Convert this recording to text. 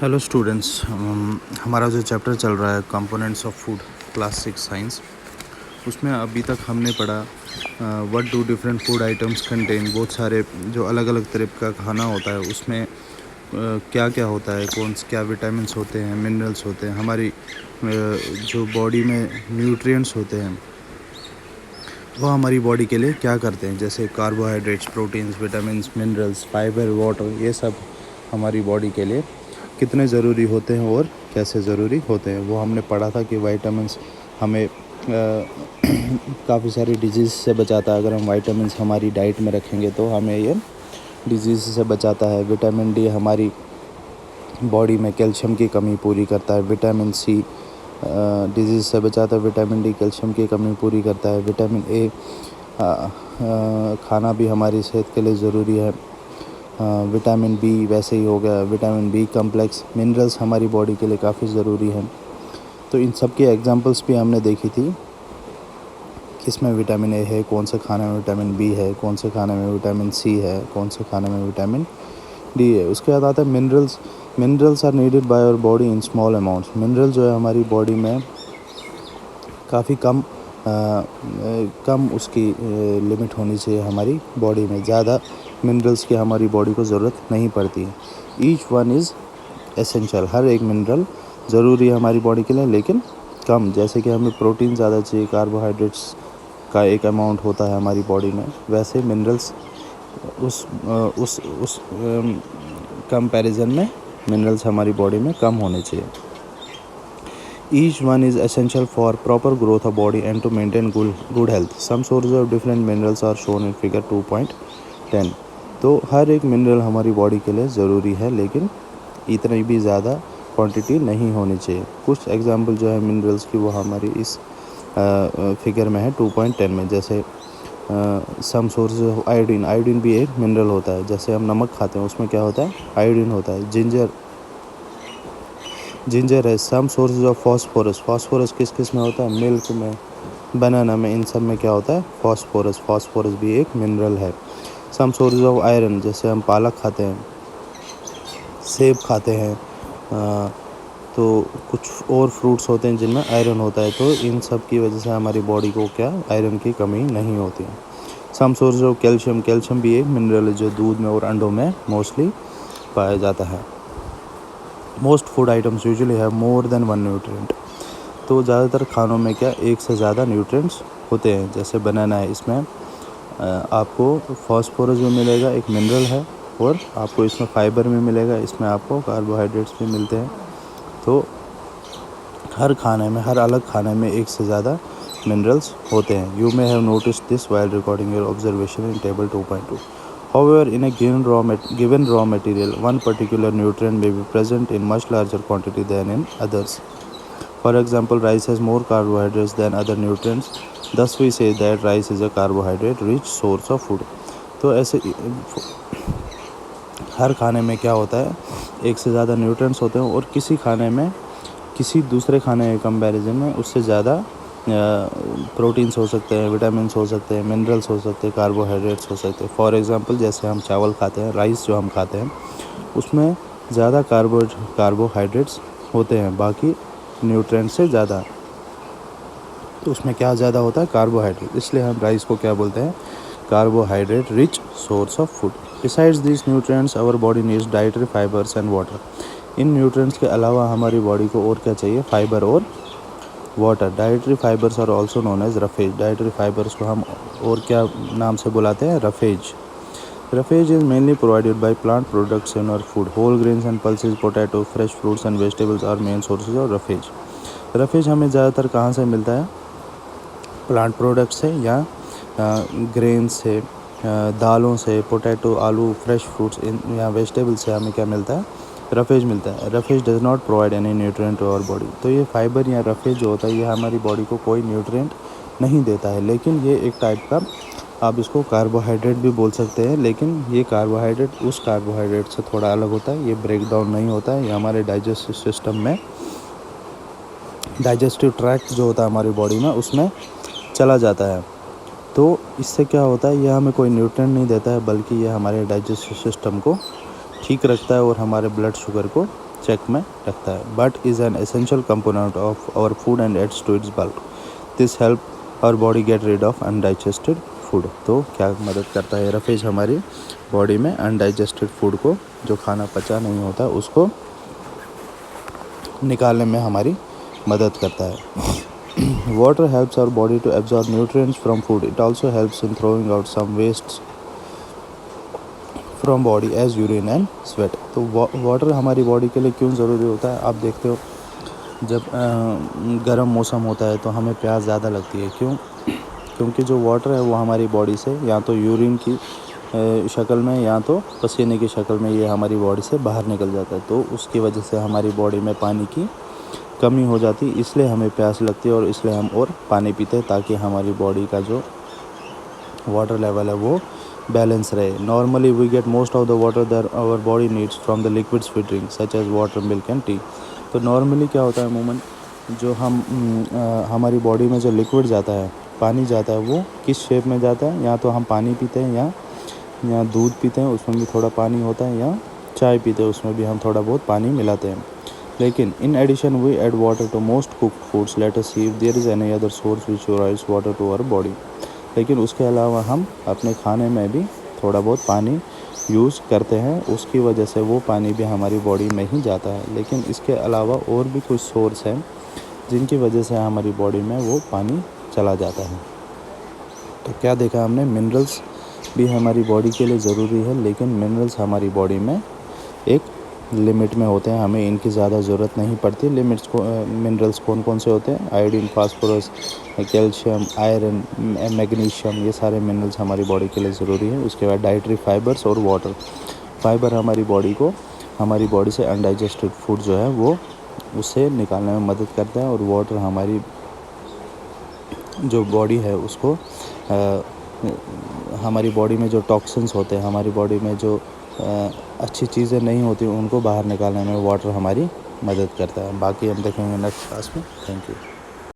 Hello students, हमारा जो chapter चल रहा है components of food class 6 science, उसमें अभी तक हमने पढ़ा what do different food items contain. बहुत सारे जो अलग अलग तरह का खाना होता है उसमें क्या क्या होता है, क्या विटामिन्स होते हैं, मिनरल्स होते हैं, हमारी जो बॉडी में न्यूट्रिएंट्स होते हैं वो हमारी बॉडी के लिए क्या करते हैं, जैसे carbohydrates, proteins, vitamins, minerals, fibre, water, ये सब हमारी बॉडी के लिए कितने ज़रूरी होते हैं और कैसे ज़रूरी होते हैं। वो हमने पढ़ा था कि विटामिन्स हमें काफ़ी सारी डिजीज़ से बचाता है। अगर हम विटामिन्स हमारी डाइट में रखेंगे तो हमें ये डिजीज़ से बचाता है। विटामिन डी हमारी बॉडी में कैल्शियम की कमी पूरी करता है। विटामिन सी डिजीज़ से बचाता है। विटामिन डी कैल्शियम की कमी पूरी करता है। विटामिन ए खाना भी हमारी सेहत के लिए ज़रूरी है। विटामिन बी वैसे ही हो गया, विटामिन बी कम्प्लेक्स। मिनरल्स हमारी बॉडी के लिए काफ़ी ज़रूरी है। तो इन सब की एग्जांपल्स भी हमने देखी थी, किसमें विटामिन ए है, कौन से खाने में विटामिन बी है, कौन से खाने में विटामिन सी है, कौन से खाने में विटामिन डी है। उसके बाद आता है minerals. Minerals are needed by our body in small amounts. Mineral जो है हमारी बॉडी में काफ़ी कम उसकी लिमिट होनी चाहिए। हमारी बॉडी में ज़्यादा मिनरल्स की हमारी बॉडी को ज़रूरत नहीं पड़ती है। Each one is essential. हर एक मिनरल ज़रूरी है हमारी बॉडी के लिए, लेकिन कम। जैसे कि हमें प्रोटीन ज़्यादा चाहिए, कार्बोहाइड्रेट्स का एक अमाउंट होता है हमारी बॉडी में, वैसे मिनरल्स उस कंपैरिजन में मिनरल्स हमारी बॉडी में कम होने चाहिए। Each one is essential for proper growth of body and to maintain good health. Some sources of different minerals are shown in figure 2.10. तो हर एक मिनरल हमारी बॉडी के लिए ज़रूरी है, लेकिन इतनी भी ज़्यादा क्वांटिटी नहीं होनी चाहिए। कुछ एग्जांपल जो है मिनरल्स की वो हमारी इस फिगर में है 2.10 में। जैसे some sources of iodine. Iodine भी एक मिनरल होता है। जैसे हम नमक खाते हैं उसमें क्या होता है, आयोडीन होता है। जिंजर है। Some sources of phosphorus. Phosphorus किस किस में होता है, मिल्क में, बनाना में, इन सब में क्या होता है, फास्फोरस। फास्फोरस भी एक मिनरल है। Some sources of iron. जैसे हम पालक खाते हैं, सेब खाते हैं, तो कुछ और फ्रूट्स होते हैं जिनमें आयरन होता है, तो इन सब की वजह से हमारी बॉडी को क्या आयरन की कमी नहीं होती है। Some sources of calcium. Calcium भी एक मिनरल है जो दूध में और अंडों में मोस्टली पाया जाता है। Most food items usually have more than one nutrient. तो ज़्यादातर खानों में क्या एक से ज़्यादा न्यूट्रिएंट्स होते हैं। जैसे बनाना है, इसमें आपको फास्फोरस भी मिलेगा, एक मिनरल है, और आपको इसमें फाइबर भी मिलेगा, इसमें आपको कार्बोहाइड्रेट्स भी मिलते हैं। तो हर खाने में, हर अलग खाने में एक से ज़्यादा मिनरल्स होते हैं। You may have noticed this while recording your observation in table 2.2. However, in a given raw material, one particular nutrient may be present in much larger quantity than in others. For example, rice has more carbohydrates than other nutrients. Thus, we say that rice is a carbohydrate-rich source of food. तो ऐसे हर खाने में क्या होता है, एक से ज़्यादा न्यूट्रिएंट्स होते हैं, और किसी खाने में किसी दूसरे खाने के कंपैरिजन में उससे ज़्यादा प्रोटीन्स हो सकते हैं, विटामिन्स हो सकते हैं, मिनरल्स हो सकते हैं, कार्बोहाइड्रेट्स हो सकते हैं। फॉर एग्जांपल, जैसे हम चावल खाते हैं, राइस जो हम खाते हैं, उसमें ज़्यादा कार्बोहाइड्रेट्स होते हैं बाकी न्यूट्रिएंट्स से ज़्यादा। तो उसमें क्या ज़्यादा होता है, कार्बोहाइड्रेट। इसलिए हम राइस को क्या बोलते हैं, carbohydrate rich source of food. Besides this nutrients our body needs dietary fibres and water. इन न्यूट्रिएंट्स के अलावा हमारी बॉडी को और क्या चाहिए, फाइबर और water. Dietary fibres are also known as roughage. Dietary fibres को हम और क्या नाम से बुलाते हैं, roughage. Roughage is mainly provided by plant products in our food. Whole grains and pulses, potato, fresh fruits and vegetables are main sources of roughage. Roughage हमें ज़्यादातर कहाँ से मिलता है, प्लांट प्रोडक्ट से या ग्रेन से, दालों से, पोटैटो, आलू, फ्रेश फ्रूट्स या वेजिटेबल से हमें क्या मिलता है, रफेज मिलता है। Roughage does not provide any nutrient to our body. तो ये फाइबर या रफेज जो होता है ये हमारी बॉडी को कोई न्यूट्रिएंट नहीं देता है, लेकिन ये एक टाइप का, आप इसको कार्बोहाइड्रेट भी बोल सकते हैं, लेकिन ये कार्बोहाइड्रेट उस कार्बोहाइड्रेट से थोड़ा अलग होता है। ये ब्रेक डाउन नहीं होता है, ये हमारे डाइजेस्टिव सिस्टम में, डाइजेस्टिव ट्रैक्ट जो होता है हमारी बॉडी में, उसमें चला जाता है। तो इससे क्या होता है, यह हमें कोई न्यूट्रिएंट नहीं देता है, बल्कि यह हमारे डाइजेस्टिव सिस्टम को ठीक रखता है और हमारे ब्लड शुगर को चेक में रखता है. But is an essential component of our food and aids to its bulk. This help our body get rid of undigested food. तो क्या मदद करता है रफेज हमारी बॉडी में अनडाइजेस्टेड फूड को, जो खाना पचा नहीं होता उसको निकालने में हमारी मदद करता है. Water helps our body to absorb nutrients from food. It also helps in throwing out some wastes from body as urine and sweat. तो वाटर हमारी बॉडी के लिए क्यों ज़रूरी होता है? आप देखते हो जब गर्म मौसम होता है तो हमें प्यास ज़्यादा लगती है. क्यों? क्योंकि जो वाटर है वो हमारी बॉडी से या तो यूरिन की शक्ल में या तो पसीने की शक्ल में ये हमारी बॉडी से बाहर निकल जाता है. तो उसकी वजह से हमारी बॉडी में पानी की कमी हो जाती है, इसलिए हमें प्यास लगती है और इसलिए हम और पानी पीते हैं ताकि हमारी बॉडी का जो वाटर लेवल है वो बैलेंस रहे. Normally we get most of the water that our body needs from the liquids we drink such as water, milk and tea. तो नॉर्मली क्या होता है अमूमन जो हमारी बॉडी में जो लिक्विड जाता है, पानी जाता है, वो किस शेप में जाता है? या तो हम पानी पीते हैं या दूध पीते हैं उसमें भी थोड़ा पानी होता है, या चाय पीते हैं उसमें भी हम थोड़ा बहुत पानी मिलाते हैं. लेकिन in addition we add water to most cooked foods. Let us see if there is any other source which provides water to our body. लेकिन उसके अलावा हम अपने खाने में भी थोड़ा बहुत पानी यूज़ करते हैं, उसकी वजह से वो पानी भी हमारी बॉडी में ही जाता है. लेकिन इसके अलावा और भी कुछ सोर्स हैं जिनकी वजह से हमारी बॉडी में वो पानी चला जाता है. तो क्या देखा हमने? मिनरल्स भी हमारी बॉडी के लिए ज़रूरी है, लेकिन मिनरल्स हमारी बॉडी में एक लिमिट में होते हैं, हमें इनकी ज़्यादा ज़रूरत नहीं पड़ती. मिनरल्स कौन कौन से होते हैं? Iodine, phosphorus, calcium, iron, magnesium, ये सारे मिनरल्स हमारी बॉडी के लिए ज़रूरी है. उसके बाद डाइटरी फाइबर्स और वाटर. फाइबर हमारी बॉडी से अनडाइजेस्टेड फूड जो है वो उससे निकालने में मदद करता है. और वाटर हमारी जो बॉडी है उसको हमारी बॉडी में जो टॉक्सिन्स होते हैं, हमारी बॉडी में जो अच्छी चीज़ें नहीं होती उनको बाहर निकालने में वाटर हमारी मदद करता है. बाकी हम देखेंगे नेक्स्ट क्लास में. Thank you.